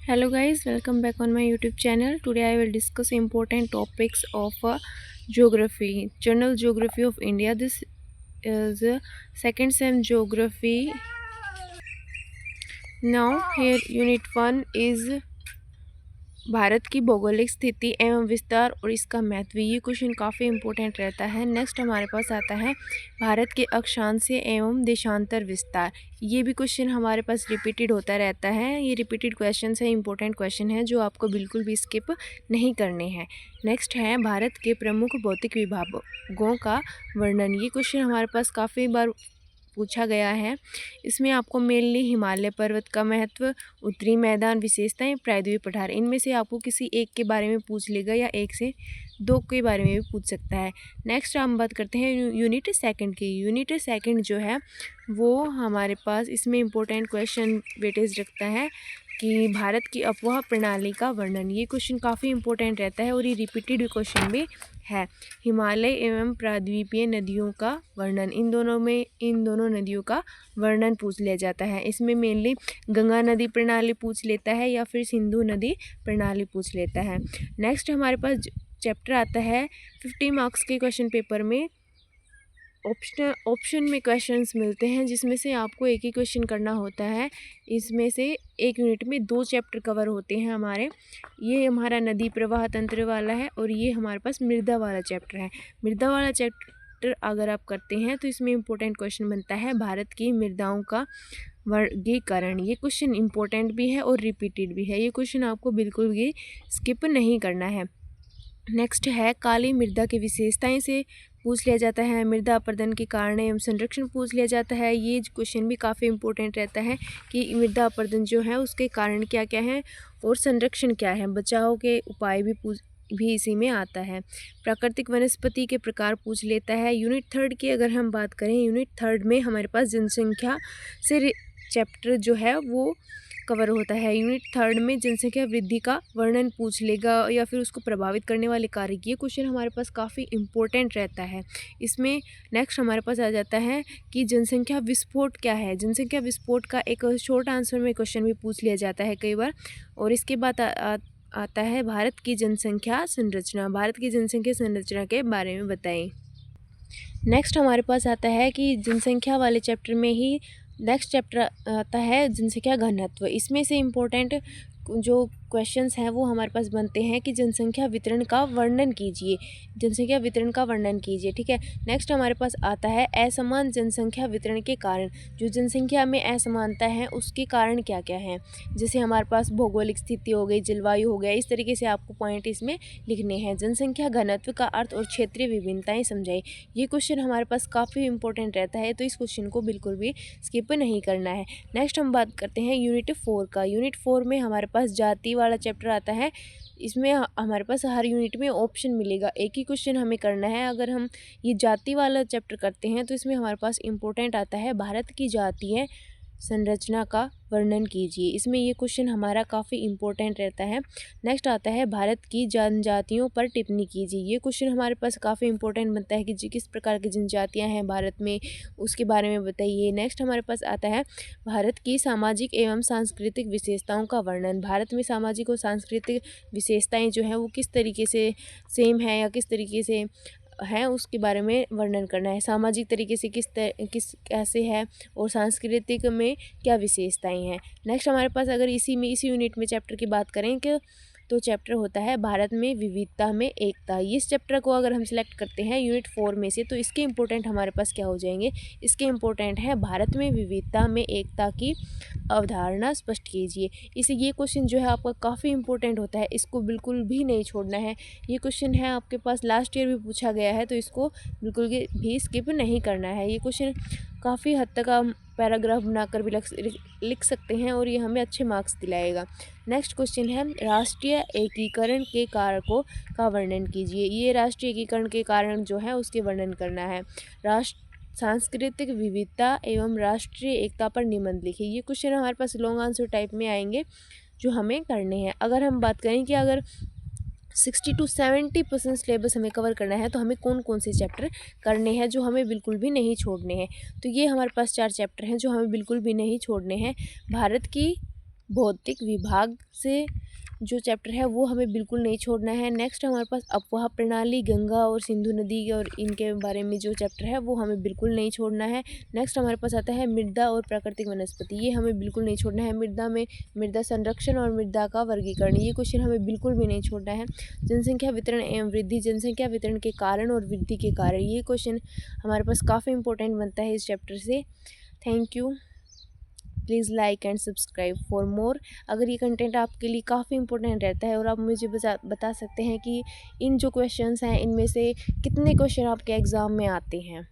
Hello guys, welcome back on my YouTube channel. Today I will discuss important topics of geography. General Geography of India. This is second sem geography. Now here unit 1 is Bharat की भौगोलिक स्थिति एवं विस्तार और इसका महत्व। ये question काफ़ी इंपॉर्टेंट रहता है। नेक्स्ट हमारे पास आता है भारत के अक्षांशीय एवं देशांतर विस्तार। ये भी क्वेश्चन हमारे पास रिपीटेड होता रहता है। ये रिपीटेड क्वेश्चन है, इंपॉर्टेंट क्वेश्चन है जो आपको बिल्कुल भी स्किप नहीं करने हैं। नेक्स्ट है भारत के प्रमुख भौतिक विभागों का वर्णन। ये क्वेश्चन हमारे पास काफ़ी बार पूछा गया है। इसमें आपको मेनली हिमालय पर्वत का महत्व, उत्तरी मैदान, विशेषताएं, प्रायद्वीप पठार, इनमें से आपको किसी एक के बारे में पूछ लेगा या एक से दो के बारे में भी पूछ सकता है। नेक्स्ट हम बात करते हैं यूनिट सेकंड की। यूनिट सेकंड जो है वो हमारे पास इसमें इम्पोर्टेंट क्वेश्चन वेटेज रखता है कि भारत की अपवाह प्रणाली का वर्णन। ये क्वेश्चन काफ़ी इंपॉर्टेंट रहता है और ये रिपीटेड क्वेश्चन भी है। हिमालय एवं प्रायद्वीपीय नदियों का वर्णन, इन दोनों नदियों का वर्णन पूछ लिया जाता है। इसमें मेनली गंगा नदी प्रणाली पूछ लेता है या फिर सिंधु नदी प्रणाली पूछ लेता है। नेक्स्ट हमारे पास चैप्टर आता है 50 मार्क्स के क्वेश्चन पेपर में ऑप्शन में क्वेश्चंस मिलते हैं जिसमें से आपको एक ही क्वेश्चन करना होता है। इसमें से एक यूनिट में 2 चैप्टर कवर होते हैं हमारे। ये हमारा नदी प्रवाह तंत्र वाला है और ये हमारे पास मृदा वाला चैप्टर है। मृदा वाला चैप्टर अगर आप करते हैं तो इसमें इम्पोर्टेंट क्वेश्चन बनता है भारत की मृदाओं का वर्गीकरण। ये क्वेश्चन इम्पोर्टेंट भी है और रिपीटेड भी है। ये क्वेश्चन आपको बिल्कुल भी स्किप नहीं करना है। नेक्स्ट है काली मृदा की विशेषताएं से पूछ लिया जाता है। मृदा अपरदन के कारण एवं संरक्षण पूछ लिया जाता है। ये क्वेश्चन भी काफ़ी इंपॉर्टेंट रहता है कि मृदा अपरदन जो है उसके कारण क्या क्या है और संरक्षण क्या है, बचाव के उपाय भी इसी में आता है। प्राकृतिक वनस्पति के प्रकार पूछ लेता है। यूनिट थर्ड की अगर हम बात करें, यूनिट थर्ड में हमारे पास जनसंख्या से चैप्टर जो है वो कवर होता है। यूनिट थर्ड में जनसंख्या वृद्धि का वर्णन पूछ लेगा या फिर उसको प्रभावित करने वाले कारक। ये क्वेश्चन हमारे पास काफ़ी इंपॉर्टेंट रहता है। इसमें नेक्स्ट हमारे पास आ जाता है कि जनसंख्या विस्फोट क्या है। जनसंख्या विस्फोट का एक शॉर्ट आंसर में क्वेश्चन भी पूछ लिया जाता है कई बार। और इसके बाद आता है भारत की जनसंख्या संरचना। भारत की जनसंख्या संरचना के बारे में बताएं। नेक्स्ट हमारे पास आता है कि जनसंख्या वाले चैप्टर में ही नेक्स्ट चैप्टर आता है जनसंख्या घनत्व। इसमें से इम्पोर्टेंट जो क्वेश्चंस हैं वो हमारे पास बनते हैं कि जनसंख्या वितरण का वर्णन कीजिए। जनसंख्या वितरण का वर्णन कीजिए, ठीक है। नेक्स्ट हमारे पास आता है असमान जनसंख्या वितरण के कारण। जो जनसंख्या में असमानता है उसके कारण क्या क्या हैं, जैसे हमारे पास भौगोलिक स्थिति हो गई, जलवायु हो गया, इस तरीके से आपको पॉइंट इसमें लिखने हैं। जनसंख्या घनत्व का अर्थ और क्षेत्रीय विभिन्नताएं समझाइए। ये क्वेश्चन हमारे पास काफ़ी इंपॉर्टेंट रहता है, तो इस क्वेश्चन को बिल्कुल भी स्किप नहीं करना है। नेक्स्ट हम बात करते हैं यूनिट 4 का। यूनिट 4 में हमारे पास जाति वाला चैप्टर आता है। इसमें हमारे पास हर यूनिट में ऑप्शन मिलेगा, एक ही क्वेश्चन हमें करना है। अगर हम ये जाति वाला चैप्टर करते हैं तो इसमें हमारे पास इम्पोर्टेंट आता है भारत की जातीय संरचना का वर्णन कीजिए। इसमें ये क्वेश्चन हमारा काफ़ी इम्पोर्टेंट रहता है। नेक्स्ट आता है भारत की जनजातियों पर टिप्पणी कीजिए। ये क्वेश्चन हमारे पास काफ़ी इंपॉर्टेंट बनता है कि जी किस प्रकार की जनजातियां हैं भारत में, उसके बारे में बताइए। नेक्स्ट हमारे पास आता है भारत की सामाजिक एवं सांस्कृतिक विशेषताओं का वर्णन। भारत में सामाजिक और सांस्कृतिक विशेषताएँ जो हैं वो किस तरीके से सेम है या किस तरीके से है उसके बारे में वर्णन करना है। सामाजिक तरीके से किस कैसे है और सांस्कृतिक में क्या विशेषताएं हैं। नेक्स्ट हमारे पास अगर इसी यूनिट में चैप्टर की बात करें कि तो चैप्टर होता है भारत में विविधता में एकता। इस चैप्टर को अगर हम सिलेक्ट करते हैं यूनिट 4 में से तो इसके इम्पोर्टेंट हमारे पास क्या हो जाएंगे, इसके इम्पोर्टेंट है भारत में विविधता में एकता की अवधारणा स्पष्ट कीजिए। इसे ये क्वेश्चन जो है आपका काफ़ी इंपॉर्टेंट होता है, इसको बिल्कुल भी नहीं छोड़ना है। ये क्वेश्चन है आपके पास लास्ट ईयर भी पूछा गया है, तो इसको बिल्कुल भी स्किप नहीं करना है। ये क्वेश्चन काफ़ी हद तक हम पैराग्राफ बनाकर भी लिख सकते हैं और ये हमें अच्छे मार्क्स दिलाएगा। नेक्स्ट क्वेश्चन है राष्ट्रीय एकीकरण के कारकों का वर्णन कीजिए। ये राष्ट्रीय एकीकरण के कारण जो है उसके वर्णन करना है। सांस्कृतिक विविधता एवं राष्ट्रीय एकता पर निबंध लिखिए। ये क्वेश्चन हमारे पास लॉन्ग आंसर टाइप में आएंगे जो हमें करने हैं। अगर हम बात करें कि अगर 60 to 70% सिलेबस हमें कवर करना है तो हमें कौन कौन से चैप्टर करने हैं जो हमें बिल्कुल भी नहीं छोड़ने हैं, तो ये हमारे पास 4 चैप्टर हैं जो हमें बिल्कुल भी नहीं छोड़ने हैं। भारत की भौतिक विभाग से जो चैप्टर है वो हमें बिल्कुल नहीं छोड़ना है। नेक्स्ट हमारे पास अपवाह प्रणाली, गंगा और सिंधु नदी और इनके बारे में जो चैप्टर है वो हमें बिल्कुल नहीं छोड़ना है। नेक्स्ट हमारे पास आता है मृदा और प्राकृतिक वनस्पति, ये हमें बिल्कुल नहीं छोड़ना है। मृदा में मृदा संरक्षण और मृदा का वर्गीकरण, ये क्वेश्चन हमें बिल्कुल भी नहीं छोड़ना है। जनसंख्या वितरण एवं वृद्धि, जनसंख्या वितरण के कारण और वृद्धि के कारण, ये क्वेश्चन हमारे पास काफ़ी इंपॉर्टेंट बनता है इस चैप्टर से। Thank you. Please like and subscribe for more. अगर ये कंटेंट आपके लिए काफ़ी इंपॉर्टेंट रहता है और आप मुझे बता सकते हैं कि इन जो क्वेश्चंस हैं इनमें से कितने क्वेश्चन आपके एग्ज़ाम में आते हैं।